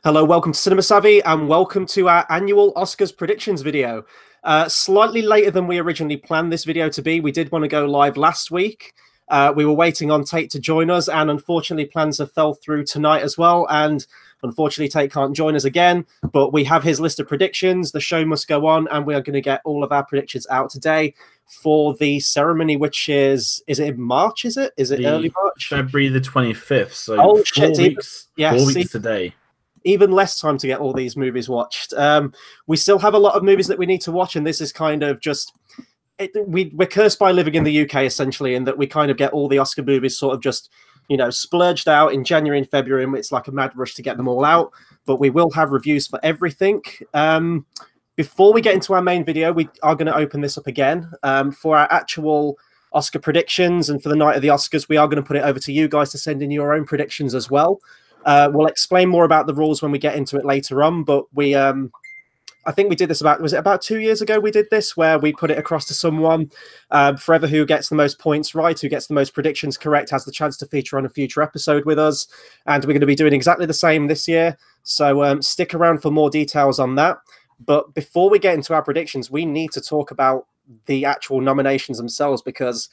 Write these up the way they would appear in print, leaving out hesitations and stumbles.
Hello, welcome to Cinema Savvy, and welcome to our annual Oscars predictions video. Slightly later than we originally planned this video to be. We did want to go live last week. We were waiting on Tate to join us, and unfortunately plans have fell through tonight as well. And unfortunately, Tate can't join us again, but we have his list of predictions. The show must go on, and we are going to get all of our predictions out today for the ceremony, which is it in March? Is it early March? February the 25th. So 4 weeks. Yeah, 4 weeks today. Even less time to get all these movies watched. We still have a lot of movies that we need to watch, and this is kind of just we're cursed by living in the UK essentially, in that we kind of get all the Oscar movies sort of just splurged out in January and February, and it's like a mad rush to get them all out. But we will have reviews for everything. Before we get into our main video, we are going to open this up again for our actual Oscar predictions, and for the night of the Oscars, we are going to put it over to you guys to send in your own predictions as well. We'll explain more about the rules when we get into it later on, but we I think we did this was it about 2 years ago we did this, where we put it across to someone. Forever who gets the most points right, who gets the most predictions correct, has the chance to feature on a future episode with us, and we're going to be doing exactly the same this year, so stick around for more details on that. But before we get into our predictions, we need to talk about the actual nominations themselves, because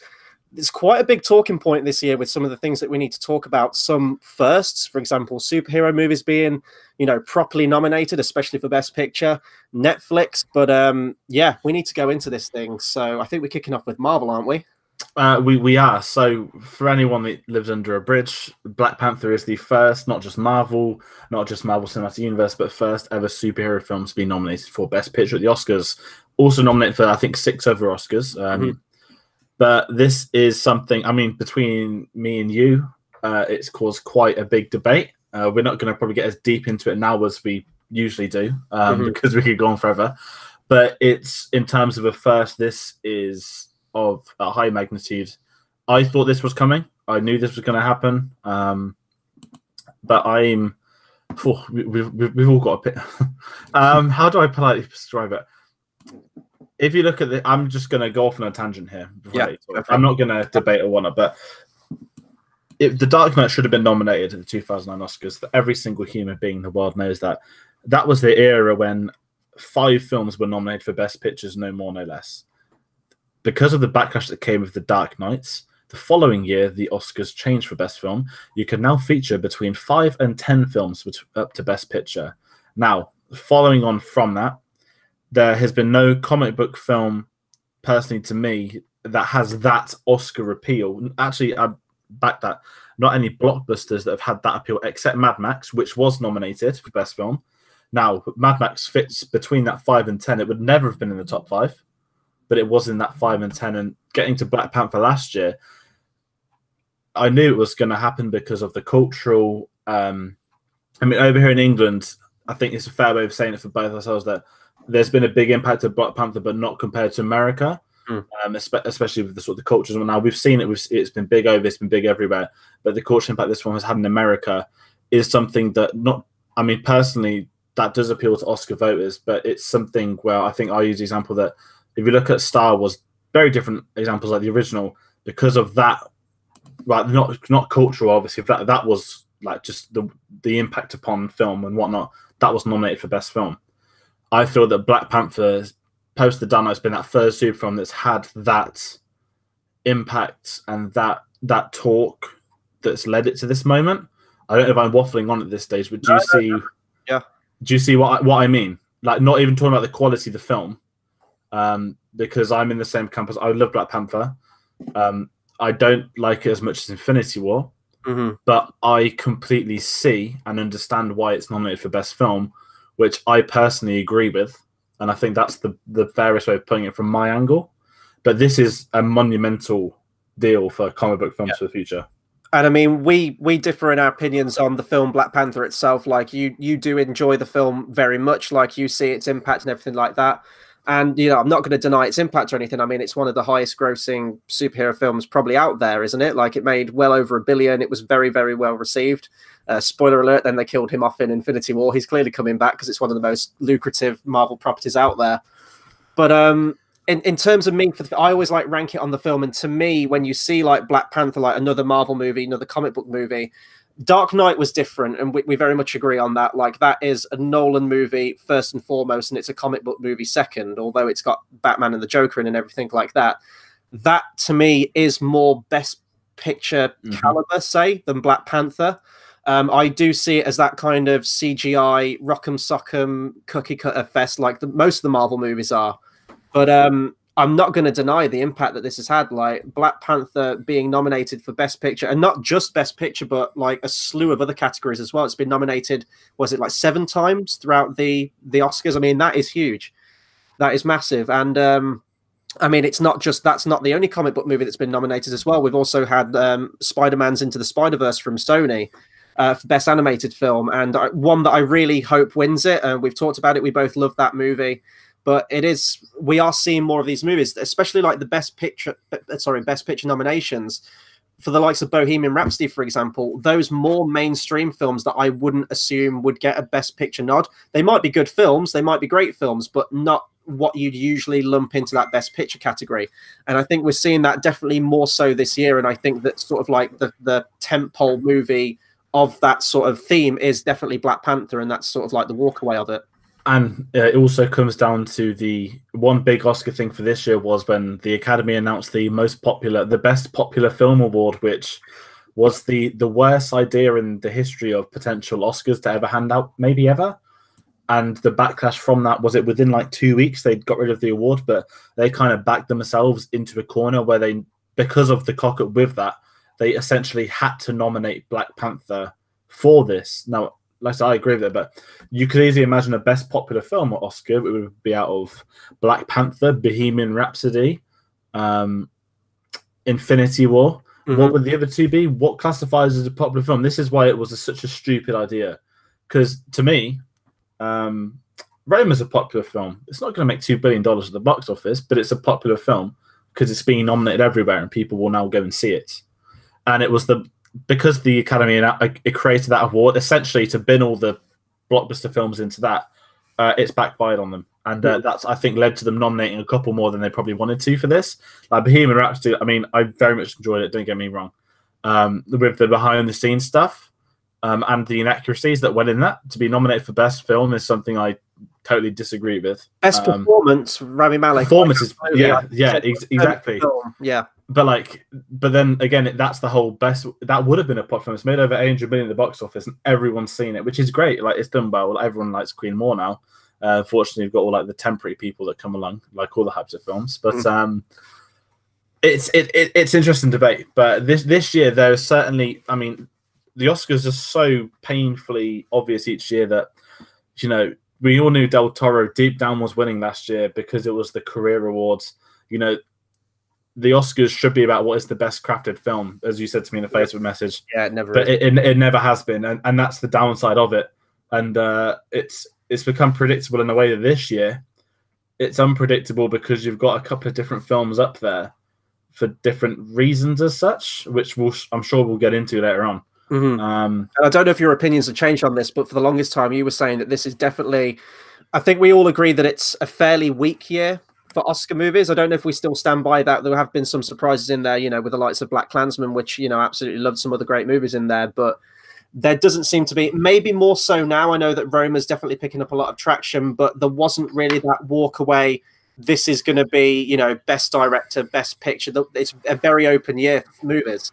it's quite a big talking point this year with some of the things that we need to talk about. Some firsts, for example, superhero movies being, properly nominated, especially for Best Picture, Netflix. But yeah, we need to go into this thing. So I think we're kicking off with Marvel, aren't we? We are. So for anyone that lives under a bridge, Black Panther is the first, not just Marvel Cinematic Universe, but first ever superhero film to be nominated for Best Picture at the Oscars. Also nominated for, I think, 6 other Oscars. But this is something, I mean, between me and you, it's caused quite a big debate. We're not going to probably get as deep into it now as we usually do, because we could go on forever. But it's, in terms of a first, this is of a high magnitude. I thought this was coming. I knew this was going to happen. But we've all got a bit. How do I politely describe it? If you look at the, I'm just going to go off on a tangent here. Yeah, I'm not going to debate or whatnot, but The Dark Knight should have been nominated at the 2009 Oscars. Every single human being in the world knows that. That was the era when 5 films were nominated for Best Pictures, no more, no less. Because of the backlash that came with The Dark Knight, the following year, the Oscars changed for Best Film. You can now feature between 5 and 10 films up to Best Picture. Now, following on from that, there has been no comic book film, personally to me, that has that Oscar appeal. Actually, I back that. Not any blockbusters that have had that appeal, except Mad Max, which was nominated for Best Film. Now, Mad Max fits between that 5 and 10. It would never have been in the top 5, but it was in that 5 and 10. And getting to Black Panther last year, I knew it was going to happen because of the cultural... I mean, over here in England, I think it's a fair way of saying it for both ourselves that there's been a big impact of Black Panther, but not compared to America, especially with the sort of the cultures. Now, we've seen it, it's been big over, it's been big everywhere, but the cultural impact this one has had in America is something that personally, that does appeal to Oscar voters, but it's something where I think I use the example that if you look at Star Wars, very different examples like the original, because of that, right? Not cultural, obviously, that was like just the impact upon film and whatnot, that was nominated for Best Film. I feel that Black Panther, post The Dark Knight, has been that first super film that's had that impact and that talk that's led it to this moment. I don't know if I'm waffling on at this stage, but do you see what I mean? Like, not even talking about the quality of the film, because I'm in the same camp as I love Black Panther. I don't like it as much as Infinity War, but I completely see and understand why it's nominated for Best Film, which I personally agree with, and I think that's the fairest way of putting it from my angle. But this is a monumental deal for comic book films for the future. And I mean, we differ in our opinions on the film Black Panther itself. Like, you do enjoy the film very much, like you see its impact and everything like that. And, I'm not going to deny its impact or anything. I mean, it's one of the highest grossing superhero films probably out there, isn't it? Like, it made well over $1 billion. It was very, very well received. Spoiler alert, then they killed him off in Infinity War. He's clearly coming back because it's one of the most lucrative Marvel properties out there. But in terms of me, I always like rank it on the film. And to me, when you see like Black Panther, like another Marvel movie, another comic book movie, Dark Knight was different, and we very much agree on that. Like, that is a Nolan movie first and foremost, and it's a comic book movie second, although it's got Batman and the Joker in and everything like that. That, to me, is more best picture caliber, say, than Black Panther. I do see it as that kind of CGI, rock'em sock'em, cookie cutter fest like most of the Marvel movies are. But I'm not going to deny the impact that this has had. Like, Black Panther being nominated for Best Picture, and not just Best Picture, but like a slew of other categories as well. It's been nominated, was it like 7 times throughout the Oscars? I mean, that is huge. That is massive. And I mean, that's not the only comic book movie that's been nominated as well. We've also had Spider-Man's Into the Spider-Verse from Sony for Best Animated Film, and one that I really hope wins it. We've talked about it. We both love that movie. But we are seeing more of these movies, especially like the Best Picture nominations for the likes of Bohemian Rhapsody, for example. Those more mainstream films that I wouldn't assume would get a Best Picture nod. They might be good films, they might be great films, but not what you'd usually lump into that Best Picture category. And I think we're seeing that definitely more so this year. And I think that sort of like the tentpole movie of that sort of theme is definitely Black Panther, and that's sort of like the walkaway of it. And it also comes down to the one big Oscar thing for this year was when the Academy announced the Best Popular Film Award, which was the worst idea in the history of potential Oscars to ever hand out, maybe ever. And the backlash from that was, it within like 2 weeks they got rid of the award, but they kind of backed themselves into a corner where they, because of the cock up with that, they essentially had to nominate Black Panther for this. Now, like I said, I agree with it, but you could easily imagine a Best Popular Film Oscar. It would be out of Black Panther, Bohemian Rhapsody, Infinity War. What would the other two be? What classifies as a popular film? This is why it was such a stupid idea. Because to me, Roma's a popular film. It's not going to make $2 billion at the box office, but it's a popular film because it's being nominated everywhere and people will now go and see it. And it was because the Academy it created that award essentially to bin all the blockbuster films into that. It's backfired on them, and that's, I think, led to them nominating a couple more than they probably wanted to for this. Like Bohemian Rhapsody, I mean, I very much enjoyed it. Don't get me wrong. With the behind the scenes stuff and the inaccuracies that went in that, to be nominated for best film is something I totally disagree with. Best performance, Rami Malek. Performances, exactly. Yeah. But then again, that's the whole best. That would have been a pop film. It's made over 800 million at the box office, and everyone's seen it, which is great. Like, it's done well. Everyone likes Queen more now. Fortunately, we've got all like the temporary people that come along, like all the types of films. But it's interesting debate. But this year, there's certainly. I mean, the Oscars are so painfully obvious each year that, you know, we all knew Del Toro deep down was winning last year because it was the career awards. You know, the Oscars should be about what is the best crafted film, as you said to me in the Facebook message. Yeah, it never. But it never has been, and that's the downside of it. And it's become predictable in a way that this year it's unpredictable because you've got a couple of different films up there for different reasons as such, which I'm sure we'll get into later on. And I don't know if your opinions have changed on this, but for the longest time you were saying that this is definitely, I think we all agree that it's a fairly weak year for Oscar movies. I don't know if we still stand by that. There have been some surprises in there, you know, with the likes of BlacKkKlansman, which, you know, absolutely loved some other great movies in there, but there doesn't seem to be, maybe more so now. I know that Roma's definitely picking up a lot of traction, but there wasn't really that walk away. This is going to be, you know, best director, best picture. It's a very open year for movies.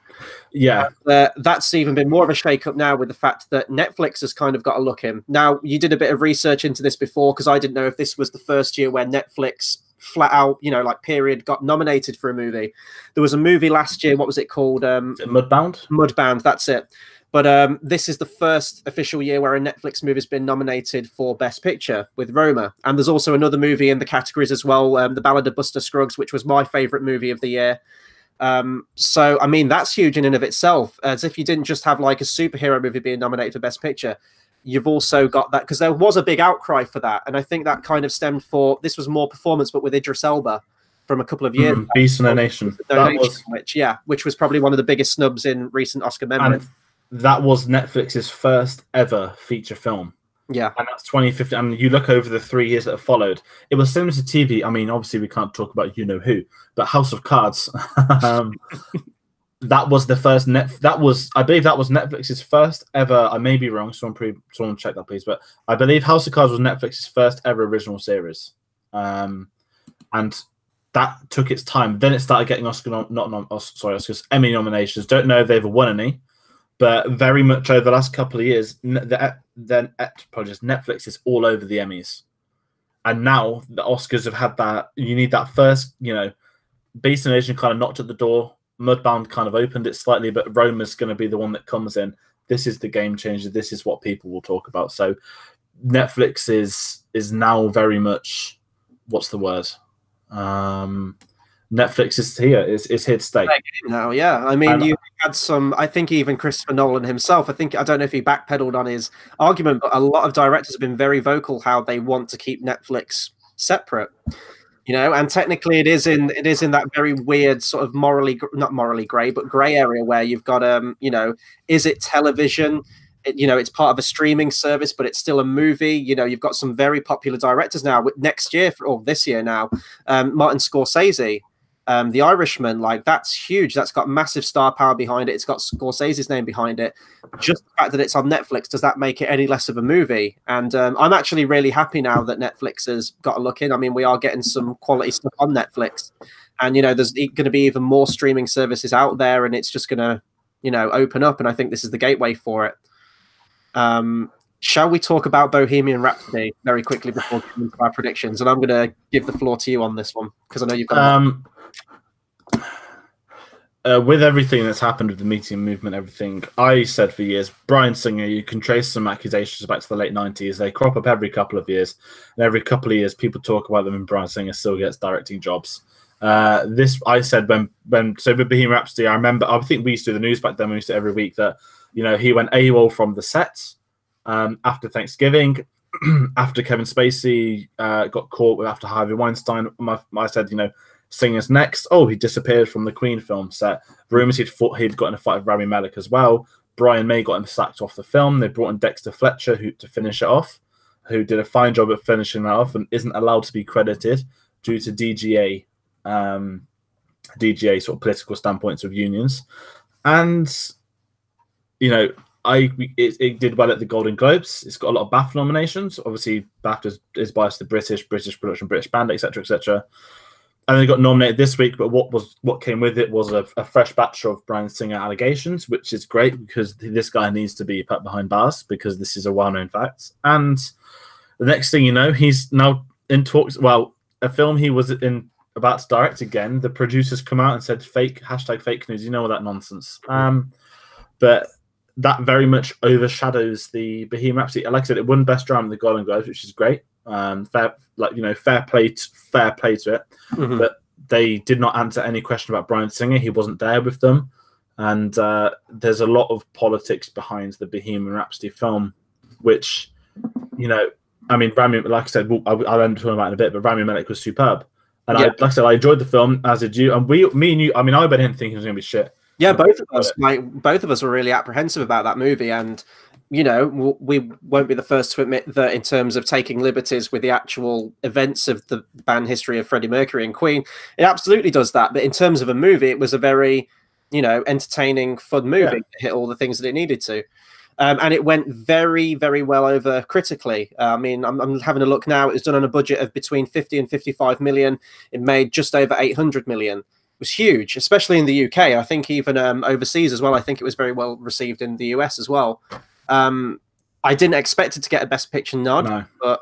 Yeah. That's even been more of a shake-up now with the fact that Netflix has kind of got a look in. Now, you did a bit of research into this before, because I didn't know if this was the first year where Netflix flat out, you know, like period, got nominated for a movie. There was a movie last year. What was it called? Mudbound? Mudbound, that's it. But this is the first official year where a Netflix movie has been nominated for Best Picture with Roma. And there's also another movie in the categories as well, The Ballad of Buster Scruggs, which was my favorite movie of the year. So, I mean, that's huge in and of itself. As if you didn't just have like a superhero movie being nominated for Best Picture, you've also got that, because there was a big outcry for that. And I think that kind of stemmed for, this was more performance, but with Idris Elba from a couple of years. Beast and a Nation. Which was probably one of the biggest snubs in recent Oscar memory. That was Netflix's first ever feature film. Yeah. And that's 2015. I mean, you look over the 3 years that have followed, it was similar to TV. I mean, obviously we can't talk about you know who, but House of Cards. that was the first that was, I believe that was Netflix's first ever, I may be wrong, someone check that please, but I believe House of Cards was Netflix's first ever original series. And that took its time. Then it started getting Oscars, Emmy nominations. Don't know if they ever won any, but very much over the last couple of years, Netflix is all over the Emmys. And now the Oscars have had that, you need that first, Beast and Asian kind of knocked at the door. Mudbound kind of opened it slightly, but Roma's going to be the one that comes in. This is the game changer. This is what people will talk about. So Netflix is now very much, what's the word? Netflix is here. Is here to stay now. Yeah, I mean, you had some. I think even Christopher Nolan himself. I don't know if he backpedaled on his argument, but a lot of directors have been very vocal how they want to keep Netflix separate. And technically it is in that very weird sort of not morally gray, but gray area where you've got is it television? It's part of a streaming service, but it's still a movie. You've got some very popular directors now. Next year or this year now, Martin Scorsese, The Irishman, like that's huge. That's got massive star power behind it. It's got Scorsese's name behind it. Just the fact that it's on Netflix, does that make it any less of a movie? And I'm actually really happy now that Netflix has got a look in. I mean, we are getting some quality stuff on Netflix, and there's going to be even more streaming services out there, and it's just going to open up. And I think this is the gateway for it. Shall we talk about Bohemian Rhapsody very quickly before getting into our predictions? And I'm going to give the floor to you on this one because I know you've got. With everything that's happened with the Me Too movement, everything, I said for years, Bryan Singer, you can trace some accusations back to the late 90s. They crop up every couple of years. And every couple of years, people talk about them and Bryan Singer still gets directing jobs. This, I said, with Bohemian Rhapsody, I think we used to do the news back then, we used to every week that, he went AWOL from the set after Thanksgiving, after Kevin Spacey got caught after Harvey Weinstein. I said, Singer's next. Oh, he disappeared from the Queen film set. Rumors he'd got in a fight with Rami Malek as well. Brian May got him sacked off the film. They brought in Dexter Fletcher to finish it off, who did a fine job at finishing that off and isn't allowed to be credited due to DGA sort of political standpoints of unions. And it did well at the Golden Globes. It's got a lot of BAFTA nominations. Obviously, BAFTA is biased to British production, British band, etc., etc. And they got nominated this week, but what came with it was a fresh batch of Bryan Singer allegations, which is great because this guy needs to be put behind bars because this is a well-known fact. And the next thing you know, he's now in talks. Well, a film he was about to direct again. The producers come out and said fake news. You know all that nonsense. But that very much overshadows the Bohemian Rhapsody. Like I said, it won Best Drama at the Golden Globes, which is great. Fair play to it. Mm-hmm. But they did not answer any question about Bryan Singer. He wasn't there with them, and there's a lot of politics behind the Bohemian Rhapsody film, which, Rami, like I said, I'll end up talking about it in a bit. But Rami Malek was superb, and like I said, I enjoyed the film, as did you. And me and you. I went in thinking it was going to be shit. Yeah, both of us were really apprehensive about that movie, and we won't be the first to admit that in terms of taking liberties with the actual events of the band history of Freddie Mercury and Queen, it absolutely does that. But in terms of a movie, it was a very, entertaining, fun movie. It hit all the things that it needed to. And it went very, very well over critically. I'm having a look now. It was done on a budget of between 50 and 55 million. It made just over 800 million. It was huge, especially in the UK. I think even overseas as well. I think it was very well received in the US as well. I didn't expect it to get a Best Picture nod, but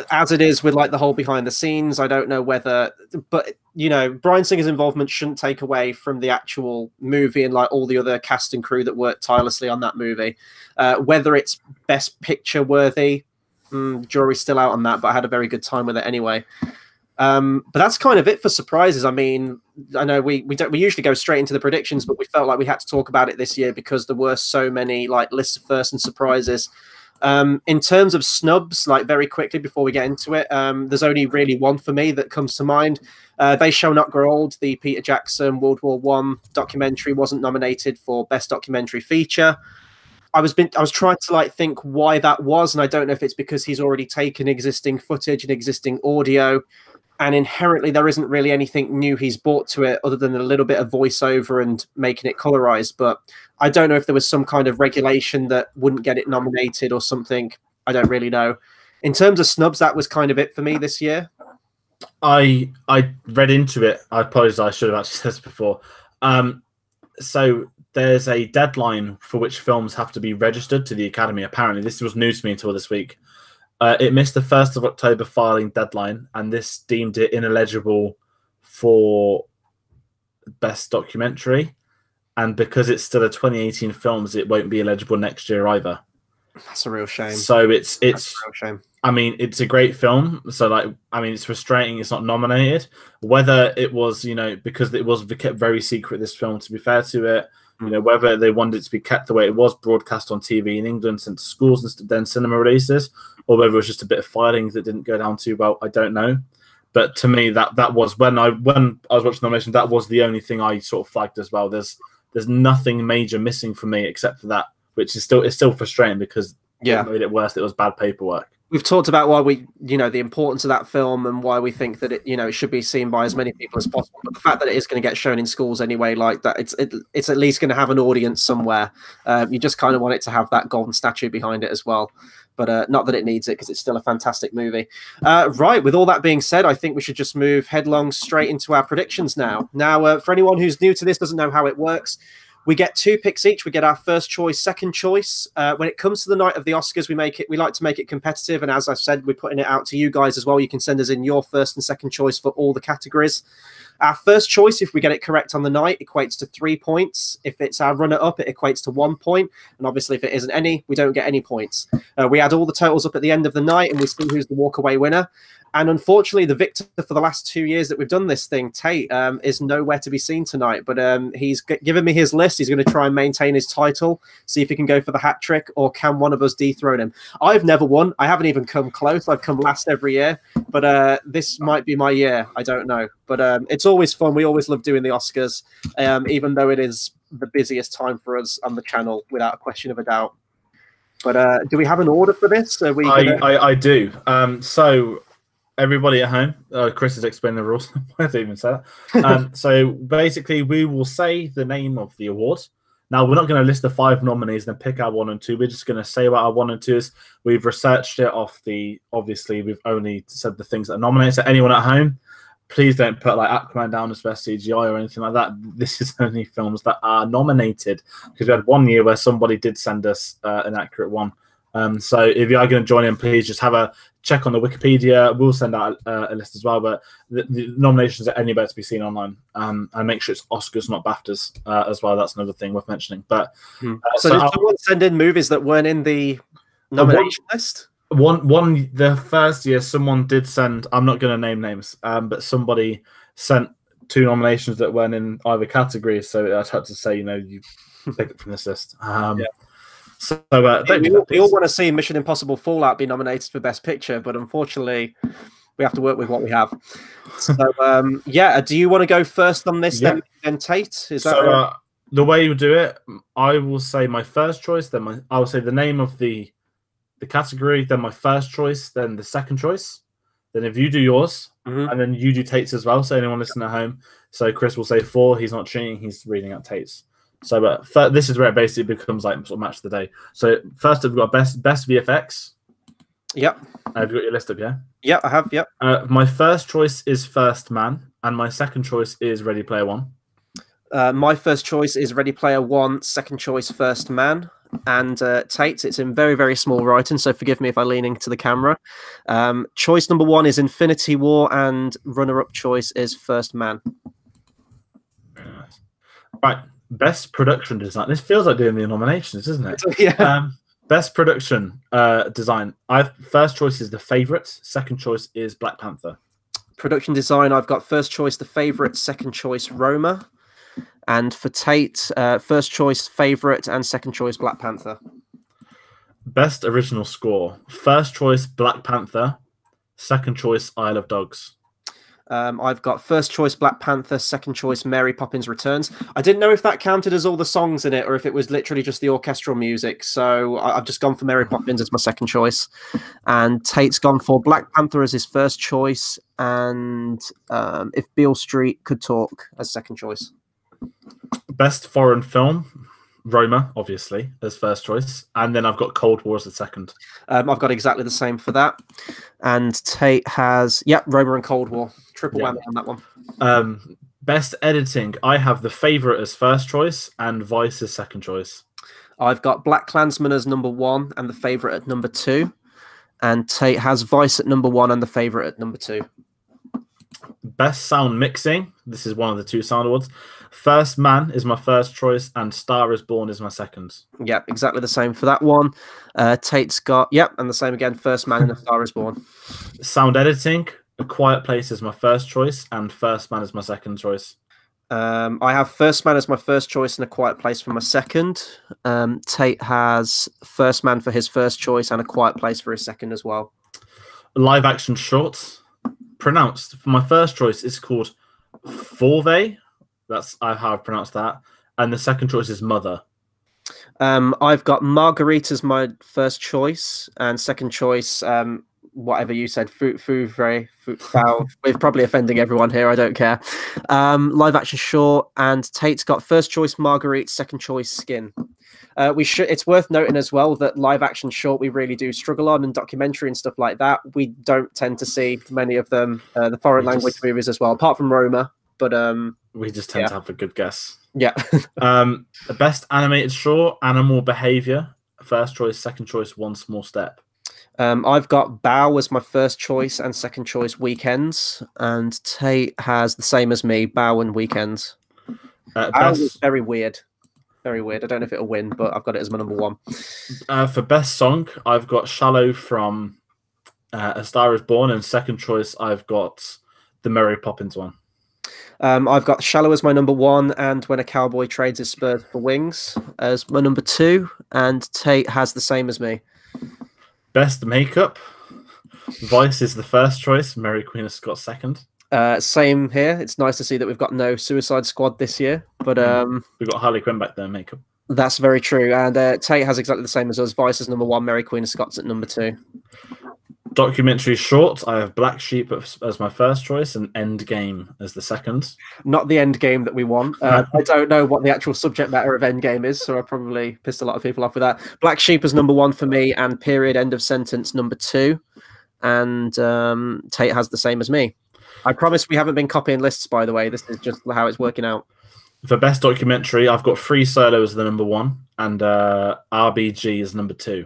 as it is with like the whole behind the scenes, I don't know whether, but Bryan Singer's involvement shouldn't take away from the actual movie and like all the other cast and crew that worked tirelessly on that movie. Whether it's Best Picture worthy, jury's still out on that, but I had a very good time with it anyway. But that's kind of it for surprises. I mean, I know we usually go straight into the predictions, but we felt like we had to talk about it this year because there were so many like lists of first and surprises. In terms of snubs, like very quickly before we get into it, there's only really one for me that comes to mind. They Shall Not Grow Old, the Peter Jackson World War I documentary, wasn't nominated for Best Documentary Feature. I was trying to like think why that was, and I don't know if it's because he's already taken existing footage and existing audio. and inherently there isn't really anything new he's brought to it other than a little bit of voiceover and making it colorized. But I don't know if there was some kind of regulation that wouldn't get it nominated or something. I don't really know. In terms of snubs, that was kind of it for me this year. I read into it. I apologize. I should have actually said this before. So there's a deadline for which films have to be registered to the Academy. Apparently, this was news to me until this week. It missed the 1st of October filing deadline, and this deemed it ineligible for Best Documentary. And because it's still a 2018 film, it won't be eligible next year either. That's a real shame. So it's a real shame. I mean, it's a great film. So, like, I mean, it's frustrating it's not nominated. Whether it was, you know, because it was kept very secret, this film, to be fair to it, you know, whether they wanted it to be kept the way it was, broadcast on TV in England, sent to schools and then cinema releases, or whether it was just a bit of filing that didn't go down too well, I don't know. But to me, that was when I was watching the nomination, that was the only thing I sort of flagged as well. There's nothing major missing for me except for that, which is still frustrating because it made it worse. It was bad paperwork. We've talked about why we, you know, the importance of that film and why we think that it, you know, it should be seen by as many people as possible. But the fact that it is going to get shown in schools anyway, like that, it's at least going to have an audience somewhere. You just kind of want it to have that golden statue behind it as well. But not that it needs it, because it's still a fantastic movie. Right, with all that being said, I think we should just move headlong straight into our predictions now. Now, for anyone who's new to this, doesn't know how it works, we get 2 picks each. We get our first choice, second choice. When it comes to the night of the Oscars, we like to make it competitive. And as I've said, we're putting it out to you guys as well. You can send us in your first and second choice for all the categories. Our first choice, if we get it correct on the night, equates to 3 points. If it's our runner-up, it equates to 1 point. And obviously, if it isn't any, we don't get any points. We add all the totals up at the end of the night, and we see who's the walk-away winner. And unfortunately, the victor for the last 2 years that we've done this thing, Tate, is nowhere to be seen tonight. But he's given me his list. He's going to try and maintain his title, see if he can go for the hat trick, or can one of us dethrone him. I've never won. I haven't even come close. I've come last every year. But this might be my year. I don't know. But it's always fun. We always love doing the Oscars, even though it is the busiest time for us on the channel, without a question of a doubt. But do we have an order for this? I do. So everybody at home, Chris has explained the rules. I didn't even say that. So basically, we will say the name of the award. Now, we're not going to list the 5 nominees and then pick our 1 and 2. We're just going to say what our 1 and 2 is. We've researched it off obviously, we've only said the things that are nominated. So anyone at home, please don't put like Aquaman down as best CGI or anything like that. This is only films that are nominated, because we had 1 year where somebody did send us an accurate one. So if you are going to join in, please just have a check on the Wikipedia. We'll send out a list as well, but the nominations are anywhere to be seen online. And make sure it's Oscars, not BAFTAs as well. That's another thing worth mentioning. But so did someone send in movies that weren't in the nomination list? The first year, someone did send. I'm not going to name names, but somebody sent 2 nominations that weren't in either category. So I'd have to say, you know, you pick it from this list. So we all want to see Mission Impossible Fallout be nominated for Best Picture, but unfortunately, we have to work with what we have. So do you want to go first on this? Then Tate? Is that right? The way you do it? I will say my first choice, then I will say the name of the category, then my first choice, then the second choice. Then if you do yours, and then you do Tate's as well. So anyone listening at home, so Chris will say 4. He's not cheating. He's reading out Tate's. So, this is where it basically becomes like sort of match of the day. So, first we've got best VFX. Yep. Have you got your list up? Yeah. Yeah, I have. Yep. My first choice is First Man, and my second choice is Ready Player One. My first choice is Ready Player One. Second choice, First Man. And Tate, it's in very, very small writing, so forgive me if I lean into the camera. Choice number 1 is Infinity War, and runner-up choice is First Man. Very nice. Right. Best production design. This feels like doing the nominations, doesn't it? Yeah. Best production design. First choice is The Favourite. Second choice is Black Panther. Production design, I've got first choice The Favourite, second choice Roma. And for Tate, first choice Favourite, and second choice Black Panther. Best original score. First choice Black Panther. Second choice Isle of Dogs. I've got first choice Black Panther, second choice Mary Poppins Returns. I didn't know if that counted as all the songs in it or if it was literally just the orchestral music. So I've just gone for Mary Poppins as my second choice. And Tate's gone for Black Panther as his first choice. And If Beale Street Could Talk as second choice. Best foreign film, Roma, obviously, as first choice. And then I've got Cold War as the second. I've got exactly the same for that. And Tate has, Roma and Cold War. Triple whammy on that one. Best editing, I have The Favourite as first choice and Vice as second choice. I've got Black Klansman as number 1 and The Favourite at number 2. And Tate has Vice at number 1 and The Favourite at number 2. Best sound mixing, this is one of the 2 sound awards. First Man is my first choice and Star is Born is my second. Yep, exactly the same for that one. Tate's got, and the same again, First Man and A Star is Born. Sound editing, A Quiet Place is my first choice and First Man is my second choice. I have First Man as my first choice and A Quiet Place for my second. Tate has First Man for his first choice and A Quiet Place for his second as well. Live action shorts, pronounced for my first choice is called Forve. That's how I've pronounced that. And the second choice is Mother. I've got Marguerite as my first choice and second choice, whatever you said, foul. We're probably offending everyone here. I don't care. Live action short, and Tate's got first choice Marguerite, second choice Skin. It's worth noting as well that live action short we really do struggle on, and documentary and stuff like that. We don't tend to see many of them. The foreign language movies as well, apart from Roma. But we just tend to have a good guess. Yeah. The best animated short, Animal Behavior. First choice, second choice, One Small Step. I've got Bow as my first choice and second choice Weekends, and Tate has the same as me, Bow and Weekends. Bow is very weird. Very weird. I don't know if it'll win, but I've got it as my number 1. For best song, I've got Shallow from A Star is Born, and second choice, I've got the Mary Poppins one. I've got Shallow as my number 1 and When a Cowboy Trades His Spurs for Wings as my number 2, and Tate has the same as me. Best makeup, Vice is the first choice, Mary Queen of Scots second. Same here. It's nice to see that we've got no Suicide Squad this year, but we've got Harley Quinn back there makeup. That's very true, and Tate has exactly the same as us. Vice is number 1, Mary Queen of Scots at number 2. Documentary short, I have Black Sheep as my first choice and Endgame as the second. Not the Endgame that we want. I don't know what the actual subject matter of Endgame is, so I probably pissed a lot of people off with that. Black Sheep is number 1 for me, and Period End of Sentence number 2. And Tate has the same as me. I promise we haven't been copying lists, by the way. This is just how it's working out. For best documentary, I've got Free Solo as the number 1 and RBG as number 2.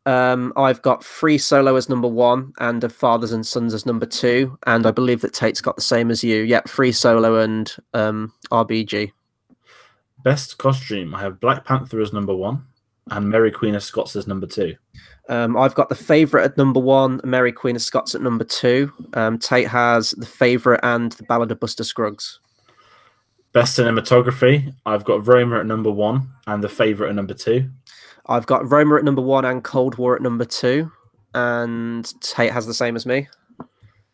I've got Free Solo as number 1 and Of Fathers and Sons as number 2, and I believe that Tate's got the same as you. Yep, Free Solo and RBG. Best costume, I have Black Panther as number 1 and Mary Queen of Scots as number 2. I've got The Favourite at number 1, Mary Queen of Scots at number 2. Tate has The Favourite and The Ballad of Buster Scruggs. Best cinematography, I've got Roma at number 1 and The Favourite at number 2. I've got Roma at number 1 and Cold War at number 2, and Tate has the same as me.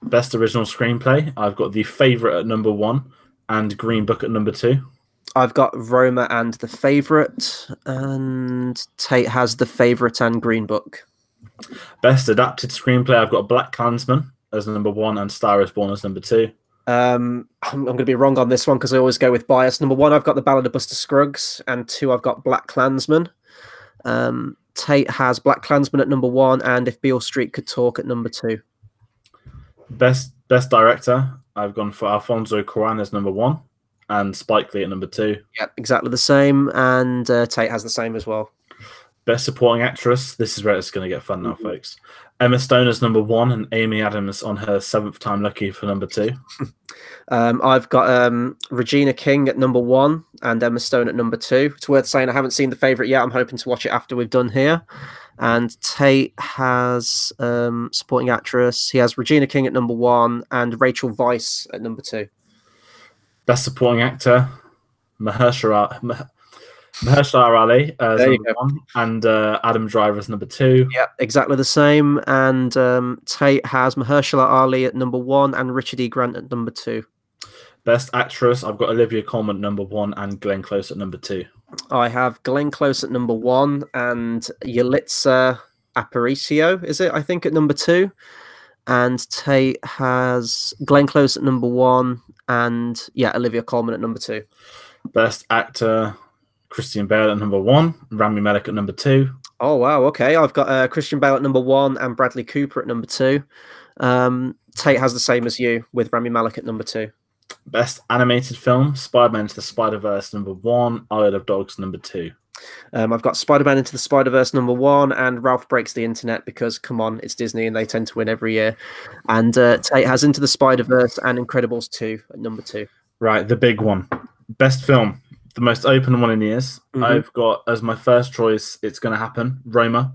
Best original screenplay, I've got The Favourite at number 1 and Green Book at number 2. I've got Roma and The Favourite, and Tate has The Favourite and Green Book. Best adapted screenplay, I've got Black Klansman as number 1 and Star is Born as number 2. I'm going to be wrong on this one because I always go with bias. Number 1, I've got The Ballad of Buster Scruggs, and 2, I've got Black Klansman. Tate has Black Klansman at number 1 and If Beale Street Could Talk at number 2. Best director, I've gone for Alfonso Cuarón as number 1 and Spike Lee at number 2. Yep, exactly the same, and Tate has the same as well. Best supporting actress, this is where it's going to get fun now, folks. Emma Stone as number 1 and Amy Adams on her 7th time lucky for number 2. I've got Regina King at number 1 and Emma Stone at number 2. It's worth saying I haven't seen The Favourite yet. I'm hoping to watch it after we've done here. And Tate has supporting actress. He has Regina King at number 1 and Rachel Weisz at number 2. Best supporting actor, Mahershala Mahershala Ali as There you number go. 1, and Adam Driver as number 2. Yeah, exactly the same. And Tate has Mahershala Ali at number 1 and Richard E. Grant at number 2. Best Actress, I've got Olivia Colman at number 1 and Glenn Close at number 2. I have Glenn Close at number 1 and Yalitza Aparicio, is it? I think at number 2. And Tate has Glenn Close at number 1 and Olivia Colman at number 2. Best Actor, Christian Bale at number 1, Rami Malek at number 2. Oh wow, okay. I've got Christian Bale at number 1 and Bradley Cooper at number 2. Tate has the same as you with Rami Malek at number 2. Best Animated Film, Spider-Man Into the Spider-Verse number 1, Isle of Dogs number 2. I've got Spider-Man Into the Spider-Verse number 1 and Ralph Breaks the Internet because, come on, it's Disney and they tend to win every year. And Tate has Into the Spider-Verse and Incredibles 2 at number 2. Right, the big one. Best Film, the most open one in years. I've got as my first choice, It's Gonna Happen, Roma.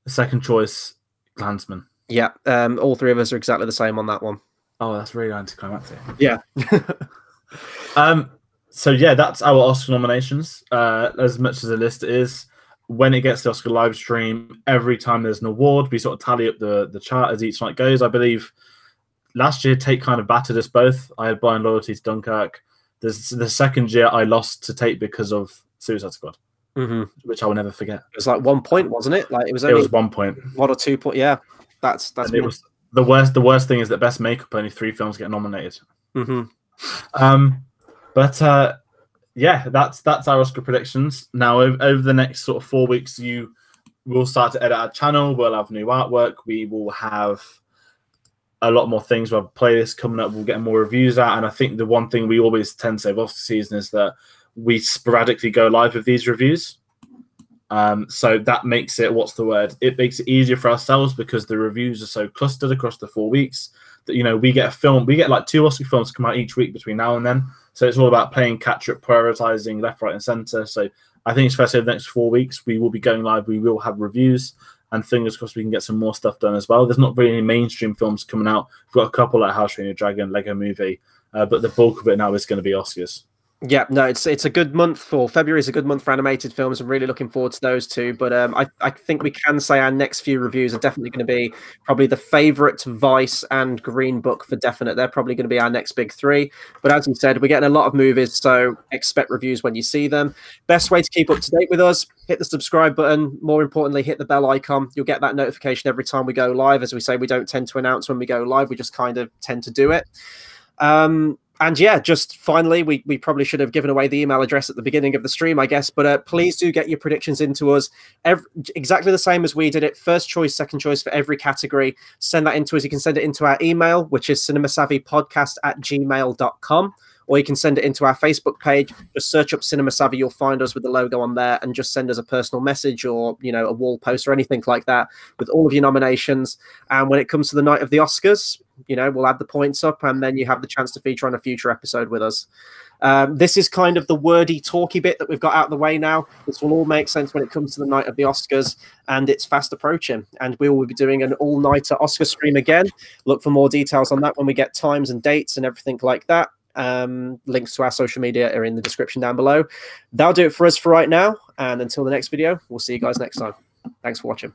The second choice, Klansman. Yeah, all three of us are exactly the same on that one. Oh, that's really anticlimactic. Yeah. So yeah, that's our Oscar nominations. As much as the list is, when it gets to the Oscar live stream, every time there's an award, we sort of tally up the chart as each night goes. I believe last year Tate kind of battered us both. I had blind loyalty to Dunkirk. The second year I lost to Tate because of Suicide Squad, which I will never forget. It was like 1 point, wasn't it? Like it was 1 point. 1 or 2 point. Yeah, that's. And it was the worst. The worst thing is that Best Makeup, only 3 films get nominated. But yeah, that's our Oscar predictions. Now, over the next sort of 4 weeks, you will start to edit our channel. We'll have new artwork. We will have a lot more things. We'll have playlists coming up. We'll get more reviews out. And I think the one thing we always tend to say of Oscar season is that we sporadically go live with these reviews. So that makes it, it makes it easier for ourselves because the reviews are so clustered across the 4 weeks that, you know, we get like 2 Oscar films come out each week between now and then. So it's all about playing catch up, prioritizing left, right, and center. So I think it's fair to say the next 4 weeks we will be going live. We will have reviews, and fingers crossed we can get some more stuff done as well. There's not really any mainstream films coming out. We've got a couple like How to Train Your Dragon, Lego Movie, but the bulk of it now is going to be Oscars. Yeah, no, it's a good month for February. Is a good month for animated films. I'm really looking forward to those two. But I think we can say our next few reviews are definitely going to be probably The Favourite, Vice, and Green Book for definite. They're probably going to be our next big 3. But as you said, we're getting a lot of movies, so expect reviews when you see them. Best way to keep up to date with us: hit the subscribe button. More importantly, hit the bell icon. You'll get that notification every time we go live. As we say, we don't tend to announce when we go live. We just kind of tend to do it. And yeah, just finally, we probably should have given away the email address at the beginning of the stream, I guess. But please do get your predictions into us. Exactly the same as we did it. First choice, second choice for every category. Send that into us. You can send it into our email, which is cinemasavvypodcast@gmail.com. Or you can send it into our Facebook page. Just search up Cinema Savvy. You'll find us with the logo on there, and just send us a personal message or, you know, a wall post or anything like that with all of your nominations. And when it comes to the night of the Oscars, you know, we'll add the points up, and then you have the chance to feature on a future episode with us. This is kind of the wordy, talky bit that we've got out of the way now. This will all make sense when it comes to the night of the Oscars, and it's fast approaching. And we will be doing an all-nighter Oscar stream again. Look for more details on that when we get times and dates and everything like that. Links to our social media are in the description down below. That'll do it for us for right now. And until the next video, we'll see you guys next time. Thanks for watching.